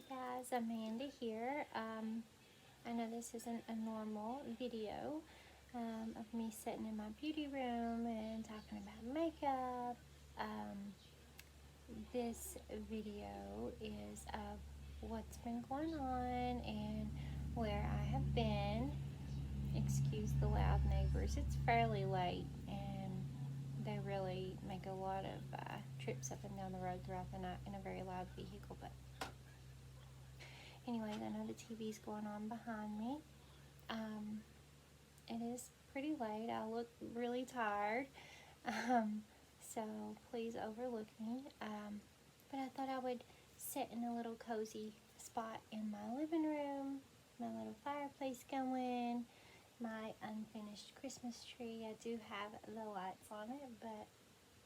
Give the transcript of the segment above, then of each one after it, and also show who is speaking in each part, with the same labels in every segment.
Speaker 1: Hey guys, Amanda here. I know this isn't a normal video of me sitting in my beauty room and talking about makeup. Um, this video is of what's been going on and where I have been. Excuse the loud neighbors, it's fairly late and they really make a lot of trips up and down the road throughout the night in a very loud vehicle, but anyways, I know the TV's going on behind me. Um, it is pretty late. I look really tired. Um, so please overlook me. But I thought I would sit in a little cozy spot in my living room, my little fireplace going, my unfinished Christmas tree. I do have the lights on it, but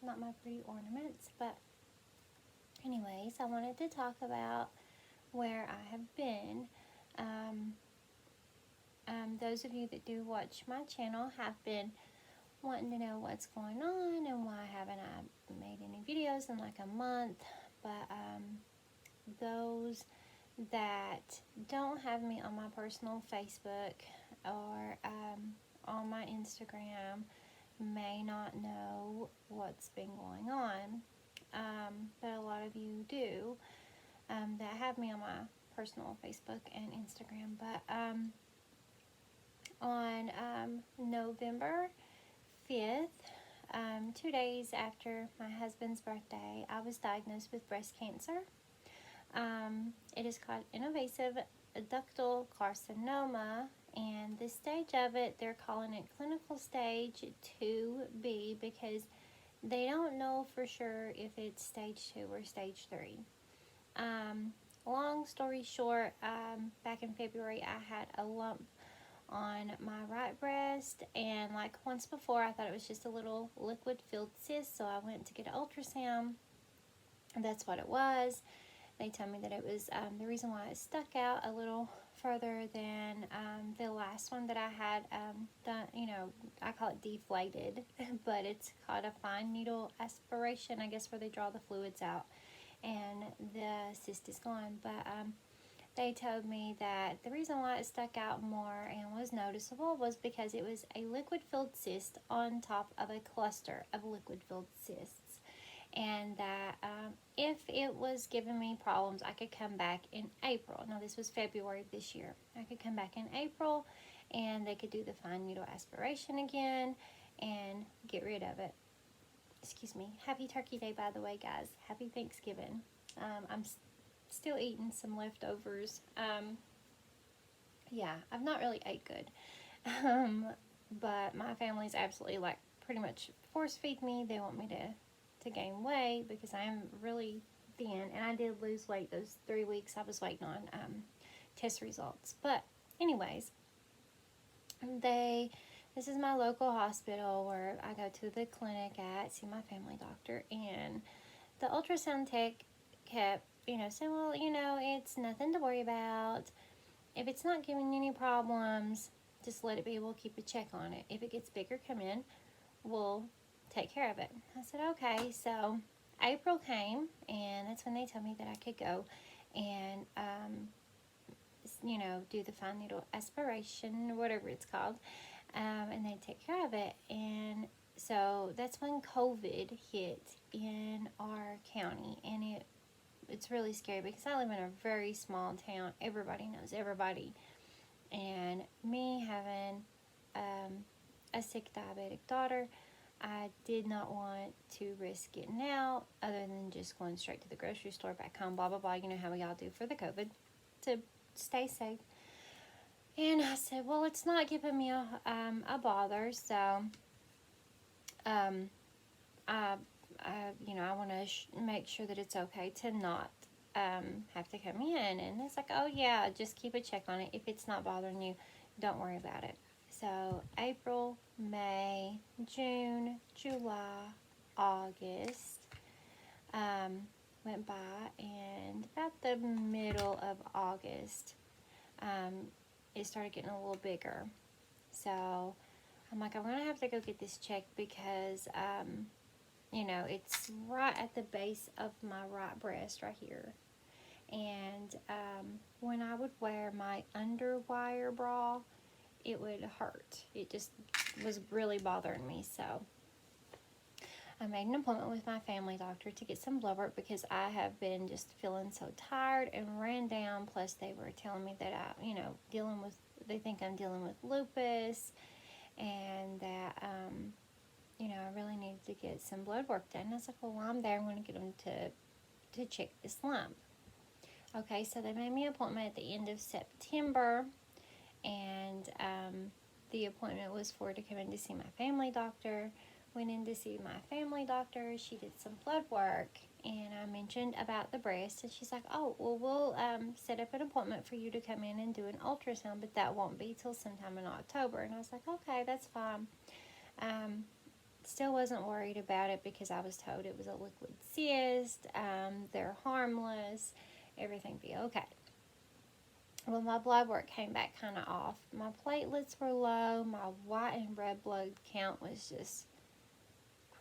Speaker 1: not my pretty ornaments. But anyways, I wanted to talk about where I have been. Those of you that do watch my channel have been wanting to know what's going on and why haven't I made any videos in like a month. But those that don't have me on my personal Facebook or on my Instagram may not know what's been going on. But a lot of you do that have me on my personal Facebook and Instagram. But on November 5th, 2 days after my husband's birthday, I was diagnosed with breast cancer. It is called invasive ductal carcinoma, and the stage of it, they're calling it clinical stage 2B because they don't know for sure if it's stage 2 or stage 3. Long story short, back in February, I had a lump on my right breast, and like once before, I thought it was just a little liquid filled cyst, so I went to get an ultrasound, and that's what it was. They told me that it was the reason why it stuck out a little further than the last one that I had done. I call it deflated, but it's called a fine needle aspiration, I guess, where they draw the fluids out and the cyst is gone. But they told me that the reason why it stuck out more and was noticeable was because it was a liquid-filled cyst on top of a cluster of liquid-filled cysts, and that if it was giving me problems, I could come back in April. Now, this was February of this year. I could come back in April, and they could do the fine needle aspiration again and get rid of it. Excuse me. Happy Turkey Day, by the way, guys. Happy Thanksgiving. I'm still eating some leftovers. Yeah, I've not really ate good. But my family's absolutely like pretty much force feed me. They want me to gain weight because I am really thin, and I did lose weight those 3 weeks I was waiting on test results. But anyways, this is my local hospital where I go to the clinic at, see my family doctor, and the ultrasound tech kept, saying, well, it's nothing to worry about. If it's not giving you any problems, just let it be. We'll keep a check on it. If it gets bigger, come in. We'll take care of it. I said, okay. So April came, and that's when they told me that I could go and, do the fine needle aspiration, or whatever it's called, and they take care of it. And so that's when COVID hit in our county, and it's really scary because I live in a very small town. Everybody knows everybody. And me having a sick diabetic daughter, I did not want to risk getting out other than just going straight to the grocery store, back home, blah, blah, blah. You know how we all do for the COVID, to stay safe. And I said, well, it's not giving me a bother, so I want to make sure that it's okay to not have to come in. And it's like, oh yeah, just keep a check on it. If it's not bothering you, don't worry about it. So April, May, June, July, August went by, and about the middle of August, it started getting a little bigger. So I'm like, I'm going to have to go get this checked because it's right at the base of my right breast right here. and when I would wear my underwire bra, it would hurt. It just was really bothering me. So I made an appointment with my family doctor to get some blood work because I have been just feeling so tired and ran down. Plus, they were telling me that they think I'm dealing with lupus, and that, I really needed to get some blood work done. And I was like, well, while I'm there, I'm going to get them to check this lump. Okay, so they made me an appointment at the end of September, and the appointment was for to come in to see my family doctor. Went in to see my family doctor. She did some blood work, and I mentioned about the breast, and she's like, oh, well, we'll set up an appointment for you to come in and do an ultrasound, but that won't be till sometime in October. And I was like, okay, that's fine. Still wasn't worried about it because I was told it was a liquid cyst. They're harmless. Everything be okay. Well, my blood work came back kind of off. My platelets were low. My white and red blood count was just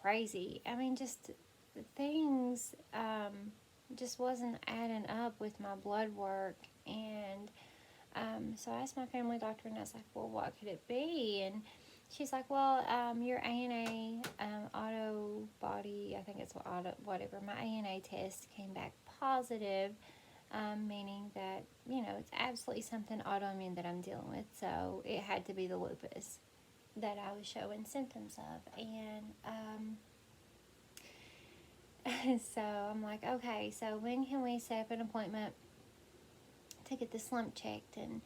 Speaker 1: crazy. I mean, just things just wasn't adding up with my blood work. And so I asked my family doctor, and I was like, well, what could it be? And she's like, well, your ANA auto body, I think it's whatever, my ANA test came back positive, meaning that, it's absolutely something autoimmune that I'm dealing with. So it had to be the lupus that I was showing symptoms of. And so I'm like, okay, so when can we set up an appointment to get this lump checked? And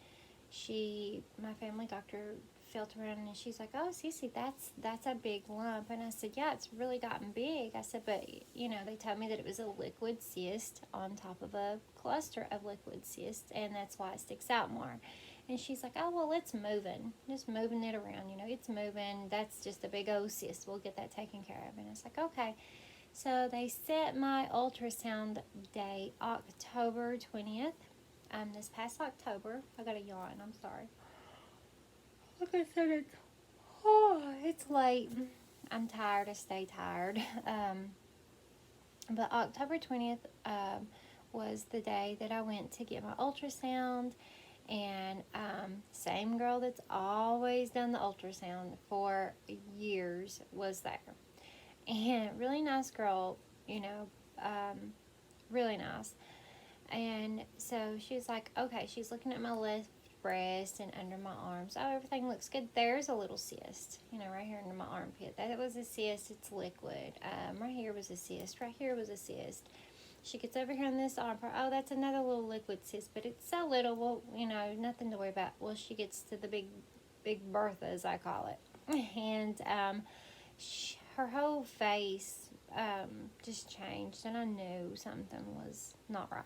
Speaker 1: my family doctor felt around, and she's like, oh, Cece, that's a big lump. And I said, yeah, it's really gotten big. I said, but they told me that it was a liquid cyst on top of a cluster of liquid cysts, and that's why it sticks out more. And she's like, oh, well, it's moving, just moving it around, it's moving. That's just a big old cyst. We'll get that taken care of. And I was like, okay. So they set my ultrasound date October 20th. This past October. I got a yawn, I'm sorry. Like I said, it's late. I'm tired. I stay tired. But October 20th was the day that I went to get my ultrasound. And same girl that's always done the ultrasound for years was there. And really nice girl, really nice. And so she was like, okay, she's looking at my left breast and under my arms. Oh, everything looks good. There's a little cyst, right here under my armpit. That was a cyst. It's liquid. Right here was a cyst. Right here was a cyst. She gets over here on this arm part. Oh, that's another little liquid cyst, but it's so little. Well, nothing to worry about. Well, she gets to the big Bertha, as I call it. And her whole face just changed, and I knew something was not right.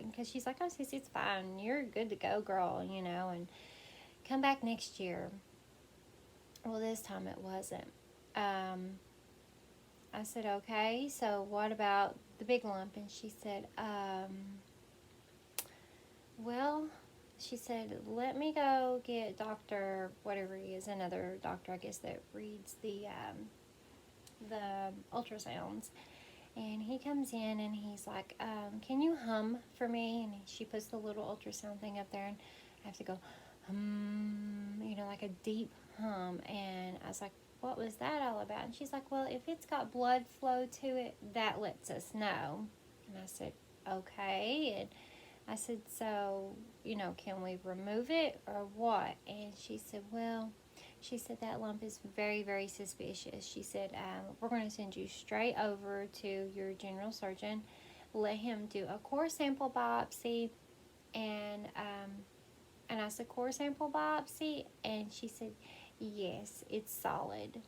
Speaker 1: Because she's like, oh, Cece, it's fine. You're good to go, girl, and come back next year. Well, this time it wasn't. I said, okay, so what about the big lump? And she said, well, she said, let me go get Dr. whatever he is, another doctor, I guess, that reads the ultrasounds. And he comes in, and he's like, can you hum for me? And she puts the little ultrasound thing up there, and I have to go, like a deep hum. And I was like, what was that all about? And she's like, well, if it's got blood flow to it, that lets us know. And I said, okay. And I said, so, can we remove it or what? And she said, well, that lump is very, very suspicious. She said, we're going to send you straight over to your general surgeon. Let him do a core sample biopsy. And I said, core sample biopsy? And she said, yes, it's solid.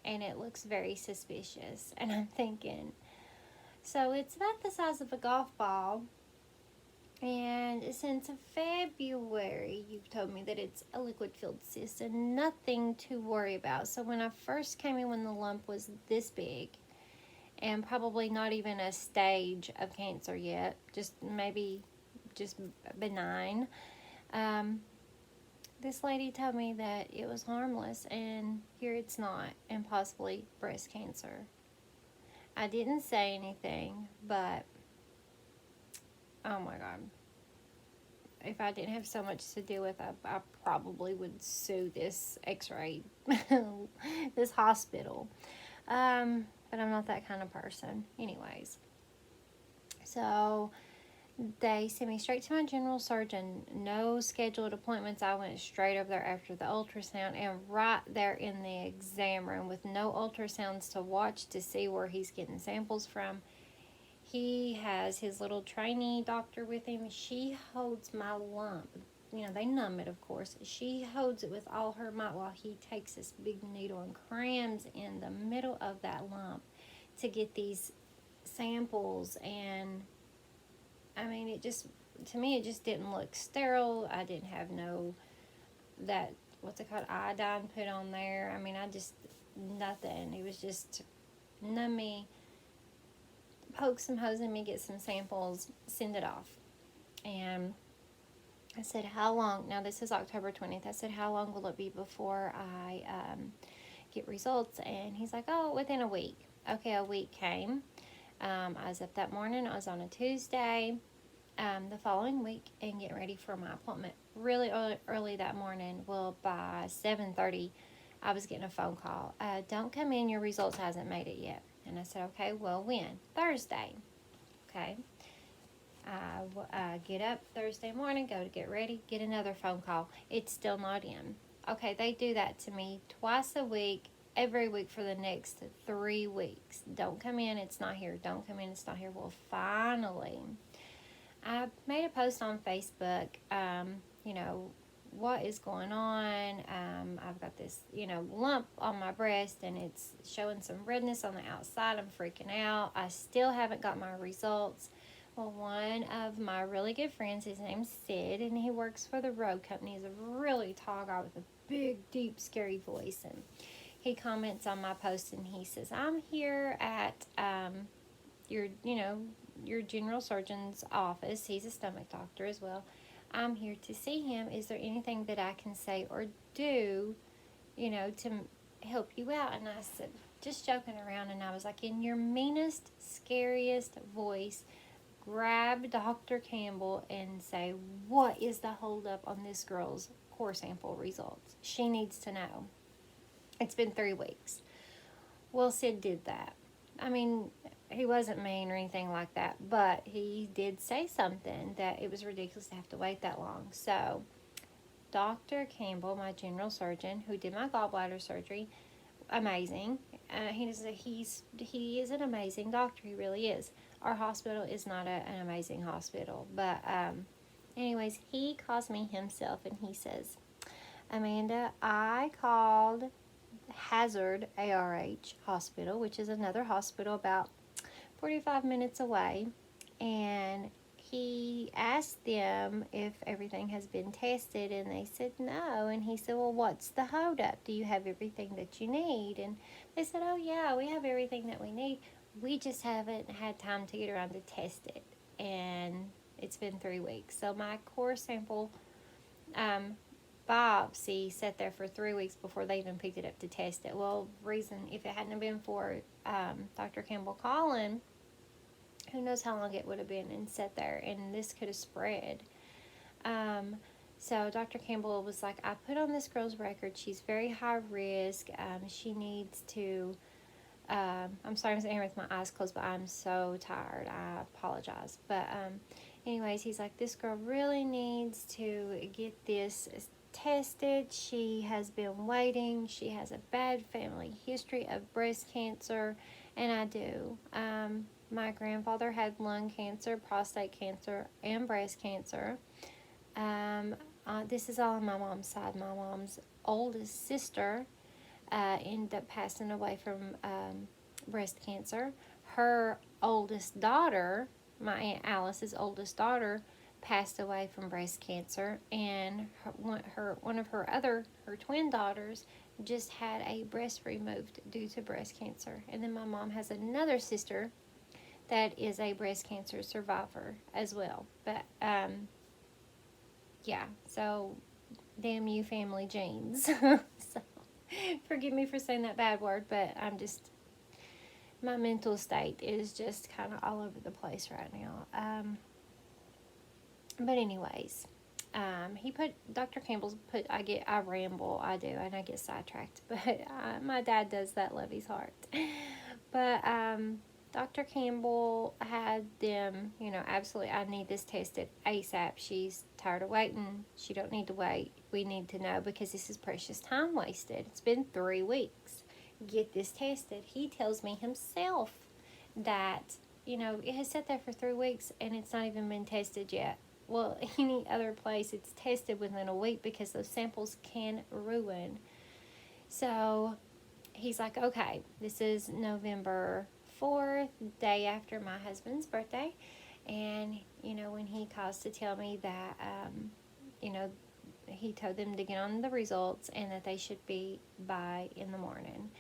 Speaker 1: And it looks very suspicious. And I'm thinking, so it's about the size of a golf ball. And since February, you've told me that it's a liquid-filled cyst and nothing to worry about. So when I first came in, when the lump was this big, and probably not even a stage of cancer yet, just benign, this lady told me that it was harmless, and here it's not, and possibly breast cancer. I didn't say anything, but oh my God. If I didn't have so much to deal with, I probably would sue this x-ray, this hospital. But I'm not that kind of person. Anyways, so they sent me straight to my general surgeon. No scheduled appointments. I went straight over there after the ultrasound and right there in the exam room with no ultrasounds to watch to see where he's getting samples from. He has his little trainee doctor with him. She holds my lump. You know, they numb it, of course. She holds it with all her might while he takes this big needle and crams in the middle of that lump to get these samples. And I mean, to me, it just didn't look sterile. I didn't have what's it called, iodine put on there. I mean, nothing. It was just numb me, poke some holes in me, get some samples, send it off. And I said, how long? Now, this is October 20th. I said, how long will it be before I get results? And he's like, oh, within a week. Okay, a week came. I was up that morning. I was on a Tuesday. The following week and getting ready for my appointment really early that morning. Well, by 7:30, I was getting a phone call. Don't come in. Your results hasn't made it yet. And I said, okay, well, when? Thursday. Okay. I get up Thursday morning, go to get ready, get another phone call. It's still not in. Okay, they do that to me twice a week, every week for the next 3 weeks. Don't come in, it's not here. Don't come in, it's not here. Well, finally, I made a post on Facebook, what is going on. I've got this, lump on my breast and it's showing some redness on the outside. I'm freaking out. I still haven't got my results. Well, one of my really good friends, his name's Sid, and he works for the road company. He's a really tall guy with a big, deep, scary voice. And he comments on my post and he says, I'm here at your general surgeon's office. He's a stomach doctor as well. I'm here to see him. Is there anything that I can say or do, to help you out? And I said, just joking around, and I was like, in your meanest, scariest voice, grab Dr. Campbell and say, what is the holdup on this girl's core sample results? She needs to know. It's been 3 weeks. Well, Sid did that. I mean, he wasn't mean or anything like that, but he did say something that it was ridiculous to have to wait that long. So Dr. Campbell, my general surgeon, who did my gallbladder surgery, amazing. He is an amazing doctor. He really is. Our hospital is not an amazing hospital, but anyways, he calls me himself and he says, Amanda, I called Hazard ARH Hospital, which is another hospital about 45 minutes away, and he asked them if everything has been tested, and they said no. And he said, well, what's the holdup? Do you have everything that you need? And they said, oh yeah, we have everything that we need. We just haven't had time to get around to test it, and it's been 3 weeks. So my core sample biopsy sat there for 3 weeks before they even picked it up to test it. Well, if it hadn't been for Dr. Campbell calling, who knows how long it would have been and sat there, and this could have spread. So Dr. Campbell was like, I put on this girl's record. She's very high risk. She needs to, I'm sorry I'm sitting here with my eyes closed, but I'm so tired. I apologize. But anyways, he's like, this girl really needs to get this tested. She has been waiting. She has a bad family history of breast cancer, and I do. My grandfather had lung cancer, prostate cancer, and breast cancer. This is all on my mom's side. My mom's oldest sister ended up passing away from breast cancer. Her oldest daughter, my Aunt Alice's oldest daughter, passed away from breast cancer, and one of her twin daughters just had a breast removed due to breast cancer. And then my mom has another sister that is a breast cancer survivor as well. But yeah, so damn you, family genes. So forgive me for saying that bad word, but my mental state is just kind of all over the place right now. But anyways, Dr. Campbell's put, I ramble, I do, and I get sidetracked, but my dad does that, love his heart. But Dr. Campbell had them, absolutely, I need this tested ASAP. She's tired of waiting. She don't need to wait. We need to know because this is precious time wasted. It's been 3 weeks. Get this tested. He tells me himself that, it has sat there for 3 weeks and it's not even been tested yet. Well, any other place, it's tested within a week because those samples can ruin. So he's like, okay, this is November 4th, day after my husband's birthday. And, when he calls to tell me that, you know, he told them to get on the results and that they should be by in the morning.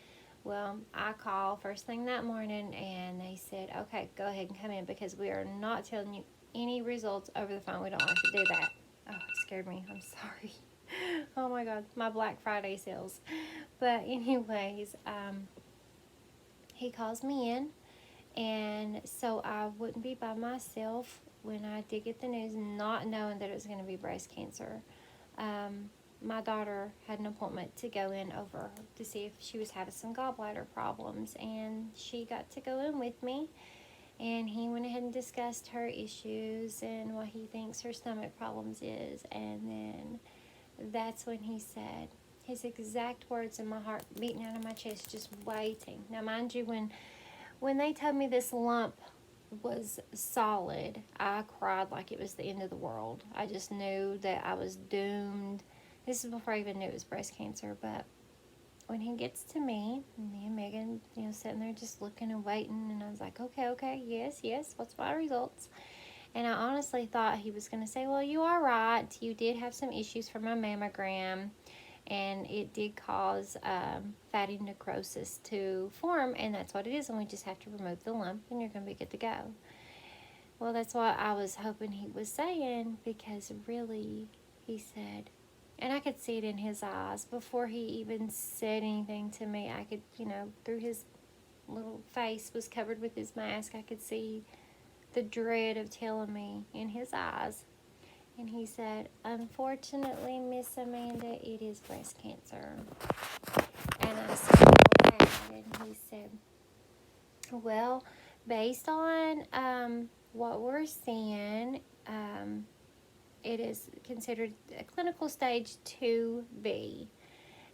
Speaker 1: Well, I called first thing that morning and they said, okay, go ahead and come in because we are not telling you any results over the phone. We don't like to do that. Oh, it scared me. I'm sorry. Oh my God, my Black Friday sales. But anyways, he calls me in, and so I wouldn't be by myself when I did get the news, not knowing that it was going to be breast cancer. My daughter had an appointment to go in over to see if she was having some gallbladder problems, and she got to go in with me, and he went ahead and discussed her issues and what he thinks her stomach problems is, and then that's when he said his exact words, in my heart beating out of my chest, just waiting. Now, mind you, when they told me this lump was solid, I cried like it was the end of the world. I just knew that I was doomed. This is before I even knew it was breast cancer. But when he gets to me and Megan, sitting there just looking and waiting, and I was like, okay, yes, what's my results? And I honestly thought he was going to say, well, you are right. You did have some issues from my mammogram, and it did cause fatty necrosis to form, and that's what it is, and we just have to remove the lump, and you're going to be good to go. Well, that's what I was hoping he was saying, because really, he said, and I could see it in his eyes, before he even said anything to me, I could, through his little face was covered with his mask, I could see the dread of telling me in his eyes. And he said, unfortunately, Miss Amanda, it is breast cancer. And I said, okay. And he said, well, based on what we're seeing, it is considered a clinical stage 2B.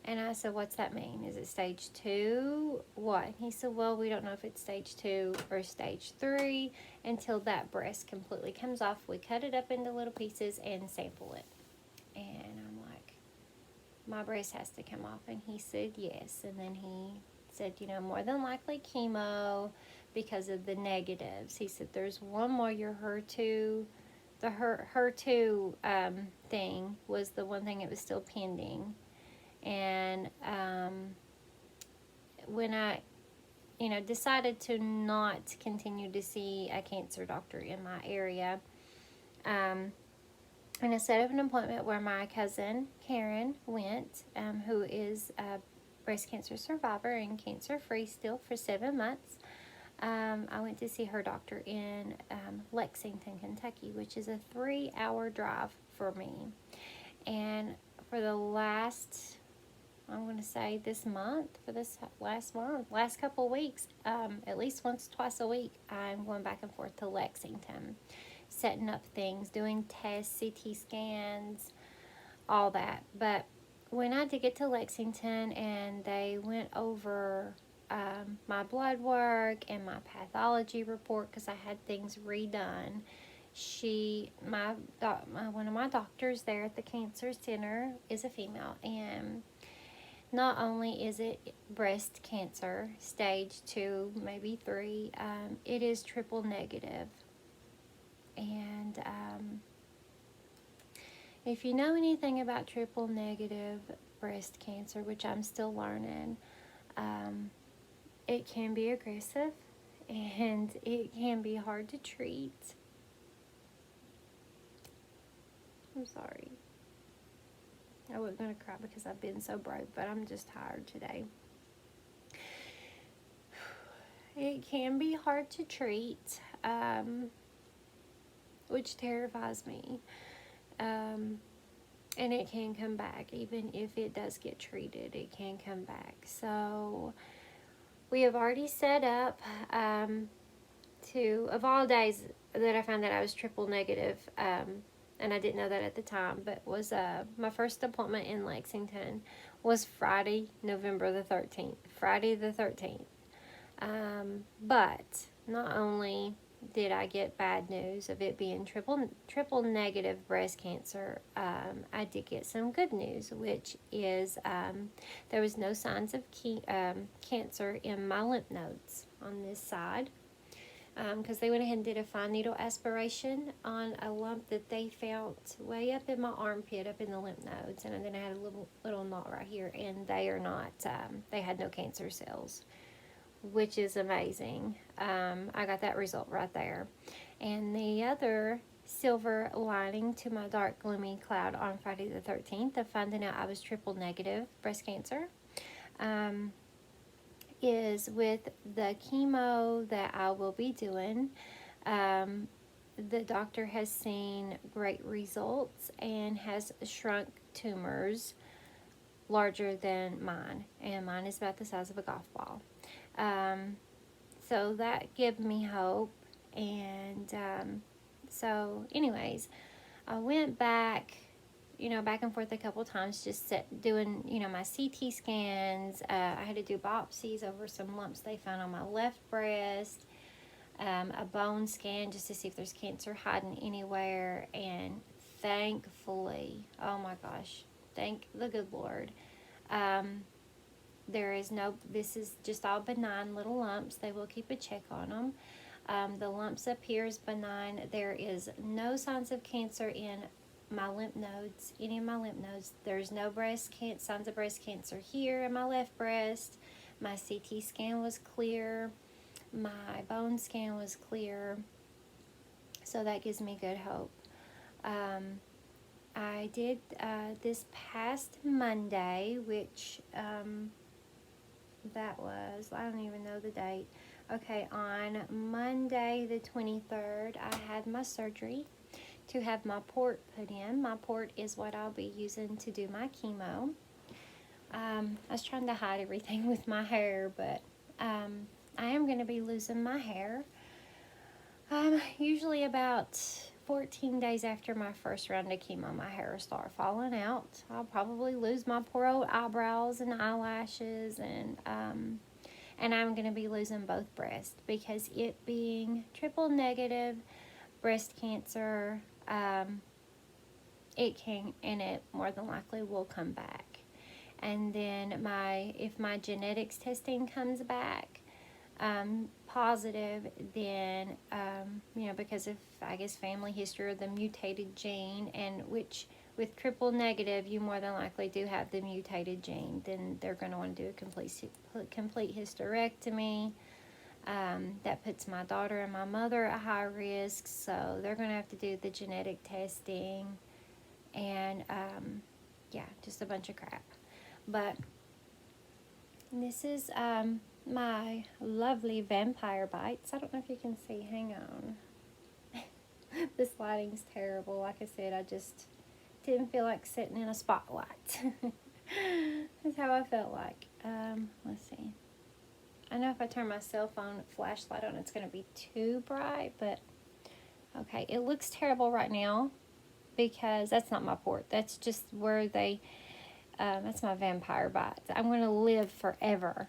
Speaker 1: And I said, what's that mean? Is it stage 2? What? He said, well, we don't know if it's stage 2 or stage 3 until that breast completely comes off. We cut it up into little pieces and sample it. And I'm like, my breast has to come off. And he said, yes. And then he said, more than likely chemo because of the negatives. He said, there's one more, your HER2. The HER2 thing was the one thing that was still pending. And when I, decided to not continue to see a cancer doctor in my area, and I set up an appointment where my cousin Karen went, who is a breast cancer survivor and cancer-free still for 7 months. I went to see her doctor in Lexington, Kentucky, which is a 3-hour drive for me. And for the last, I'm going to say this last couple of weeks, at least once, twice a week, I'm going back and forth to Lexington, setting up things, doing tests, CT scans, all that. But when I did get to Lexington and they went over my blood work and my pathology report, because I had things redone, one of my doctors there at the cancer center is a female, and not only is it breast cancer, stage 2, maybe 3, it is triple negative. And if you know anything about triple negative breast cancer, which I'm still learning, it can be aggressive and it can be hard to treat. I'm sorry. I wasn't going to cry because I've been so broke, but I'm just tired today. It can be hard to treat. which terrifies me. And it can come back. Even if it does get treated, it can come back. So we have already set up of all days that I found that I was triple negative, and I didn't know that at the time, but was my first appointment in Lexington was Friday, November the 13th. Friday the 13th. But not only did I get bad news of it being triple negative breast cancer, I did get some good news, which is there was no signs of cancer in my lymph nodes on this side, because they went ahead and did a fine needle aspiration on a lump that they found way up in my armpit, up in the lymph nodes, and then I had a little knot right here, and they are not, they had no cancer cells, which is amazing. I got that result right there. And the other silver lining to my dark, gloomy cloud on Friday the 13th of finding out I was triple negative breast cancer is with the chemo that I will be doing. The doctor has seen great results and has shrunk tumors larger than mine, and mine is about the size of a golf ball. So that gave me hope, and so anyways, I went back and forth a couple times, just doing, my CT scans. I had to do biopsies over some lumps they found on my left breast, a bone scan just to see if there's cancer hiding anywhere, and thankfully, oh my gosh, thank the good Lord, this is just all benign little lumps. They will keep a check on them. The lumps appear as benign. There is no signs of cancer in my lymph nodes, any of my lymph nodes. There's no signs of breast cancer here in my left breast. My CT scan was clear. My bone scan was clear. So that gives me good hope. I did this past Monday, which that was, I don't even know the date. Okay, on Monday the 23rd, I had my surgery to have my port put in. My port is what I'll be using to do my chemo. I was trying to hide everything with my hair, but I am going to be losing my hair. Usually about 14 days after my first round of chemo, my hair will start falling out. I'll probably lose my poor old eyebrows and eyelashes, and I'm going to be losing both breasts, because it being triple negative breast cancer, it more than likely will come back. And then if my genetics testing comes back positive, then because of, I guess, family history or the mutated gene, and which with triple negative you more than likely do have the mutated gene, then they're going to want to do a complete hysterectomy. That puts my daughter and my mother at high risk, so they're going to have to do the genetic testing, and just a bunch of crap. But this is my lovely vampire bites. I don't know if you can see. Hang on. This lighting's terrible. Like I said, I just didn't feel like sitting in a spotlight. That's how I felt like. Let's see. I know if I turn my cell phone flashlight on, it's going to be too bright, but okay. It looks terrible right now because that's not my port. That's just where that's my vampire bites. I'm going to live forever.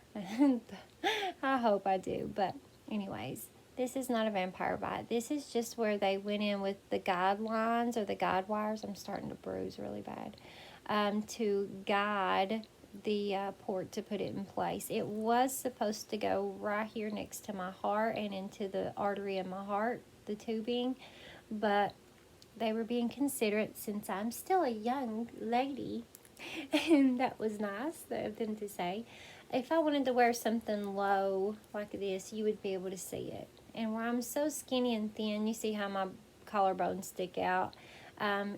Speaker 1: I hope I do. But anyways, this is not a vampire bite. This is just where they went in with the guidelines or the guide wires. I'm starting to bruise really bad. To guide the port to put it in place. It was supposed to go right here next to my heart and into the artery in my heart, the tubing. But they were being considerate since I'm still a young lady. And that was nice of them to say. If I wanted to wear something low like this, you would be able to see it. And where I'm so skinny and thin, you see how my collarbones stick out.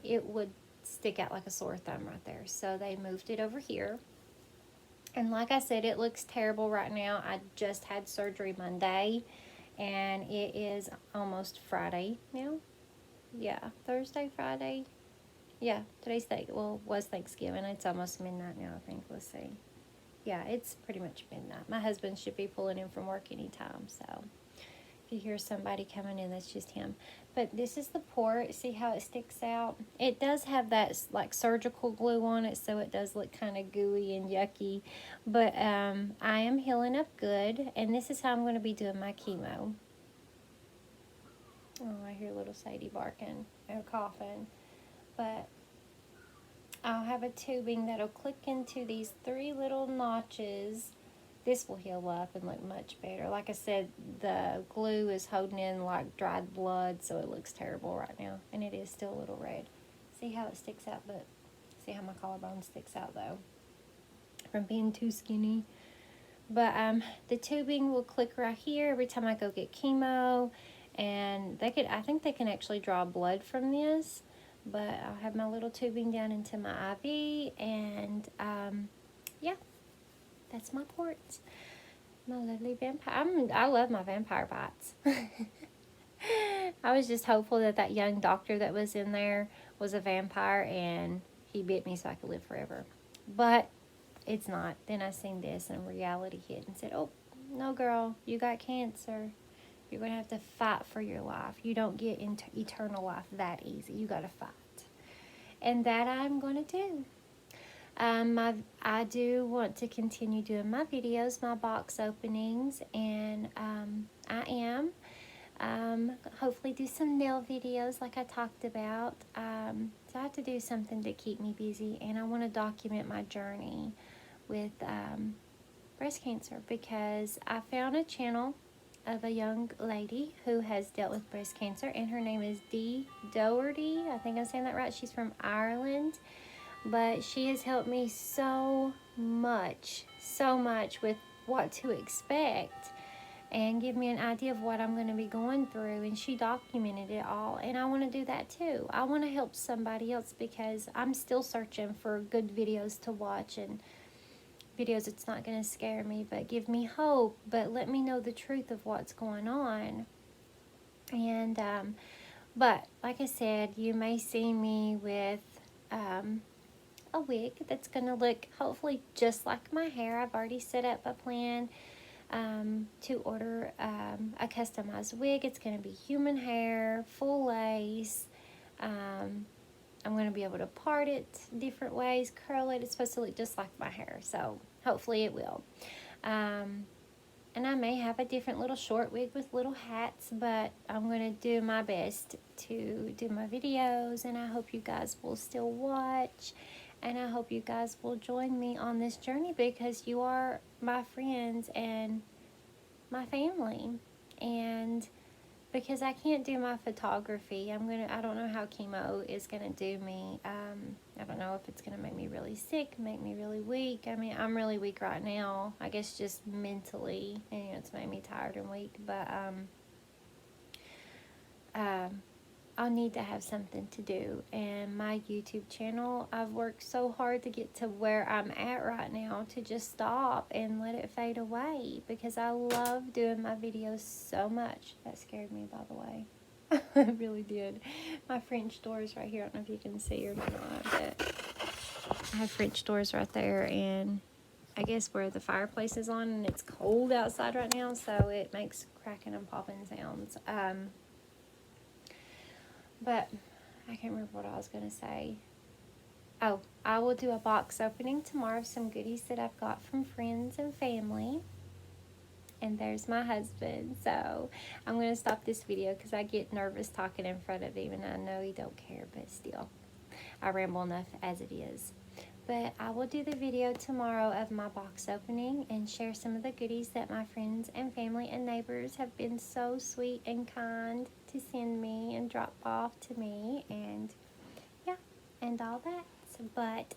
Speaker 1: It would stick out like a sore thumb right there. So they moved it over here. And like I said, it looks terrible right now. I just had surgery Monday, and it is almost Friday now. Yeah, Thursday, Friday. Yeah, was Thanksgiving. It's almost midnight now, I think. Let's see. Yeah, it's pretty much midnight. My husband should be pulling in from work anytime, so if you hear somebody coming in, that's just him. But this is the port. See how it sticks out? It does have that like surgical glue on it, so it does look kind of gooey and yucky. But I am healing up good, and this is how I'm going to be doing my chemo. Oh, I hear little Sadie barking or coughing. But I'll have a tubing that'll click into these 3 little notches. This will heal up and look much better. Like I said, the glue is holding in like dried blood, so it looks terrible right now. And it is still a little red. See how it sticks out, but see how my collarbone sticks out though from being too skinny. But the tubing will click right here every time I go get chemo. And I think they can actually draw blood from this. But I'll have my little tubing down into my IV, and yeah, that's my port. My lovely vampire. I love my vampire bites. I was just hopeful that young doctor that was in there was a vampire and he bit me so I could live forever. But it's not. Then I seen this and reality hit and said, oh, no, girl, you got cancer. You're going to have to fight for your life. You don't get into eternal life that easy. You got to fight. And that I'm going to do. I do want to continue doing my videos, my box openings, and I am. Hopefully do some nail videos like I talked about. So I have to do something to keep me busy, and I want to document my journey with breast cancer because I found a channel of a young lady who has dealt with breast cancer, and her name is Dee Doherty. I think I'm saying that right. She's from Ireland, but she has helped me so much with what to expect and give me an idea of what I'm going to be going through, and she documented it all, and I want to do that too. I want to help somebody else because I'm still searching for good videos to watch and videos that's not going to scare me but give me hope, but let me know the truth of what's going on. And but like I said, you may see me with a wig that's going to look hopefully just like my hair. I've already set up a plan to order a customized wig. It's going to be human hair, full lace. I'm going to be able to part it different ways, curl it. It's supposed to look just like my hair, so hopefully it will. And I may have a different little short wig with little hats, but I'm going to do my best to do my videos, and I hope you guys will still watch, and I hope you guys will join me on this journey because you are my friends and my family. And because I can't do my photography, I don't know how chemo is gonna do me. I don't know if it's gonna make me really sick, make me really weak. I mean, I'm really weak right now. I guess just mentally, and it's made me tired and weak. But I'll need to have something to do. And my YouTube channel, I've worked so hard to get to where I'm at right now to just stop and let it fade away because I love doing my videos so much. That scared me, by the way. It really did. My French door is right here. I don't know if you can see or not, but I have French doors right there, and I guess where the fireplace is on, and it's cold outside right now, so it makes cracking and popping sounds. But I can't remember what I was going to say. Oh, I will do a box opening tomorrow of some goodies that I've got from friends and family. And there's my husband. So I'm going to stop this video because I get nervous talking in front of him, and I know he don't care, but still. I ramble enough as it is. But I will do the video tomorrow of my box opening and share some of the goodies that my friends and family and neighbors have been so sweet and kind to send me and drop off to me, and yeah, and all that.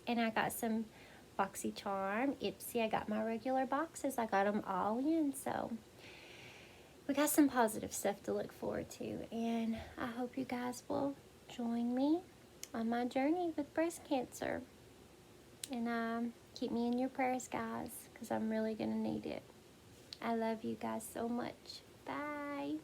Speaker 1: And I got some BoxyCharm, Ipsy. I got my regular boxes. I got them all in, so we got some positive stuff to look forward to, and I hope you guys will join me on my journey with breast cancer. And keep me in your prayers, guys, because I'm really going to need it. I love you guys so much. Bye.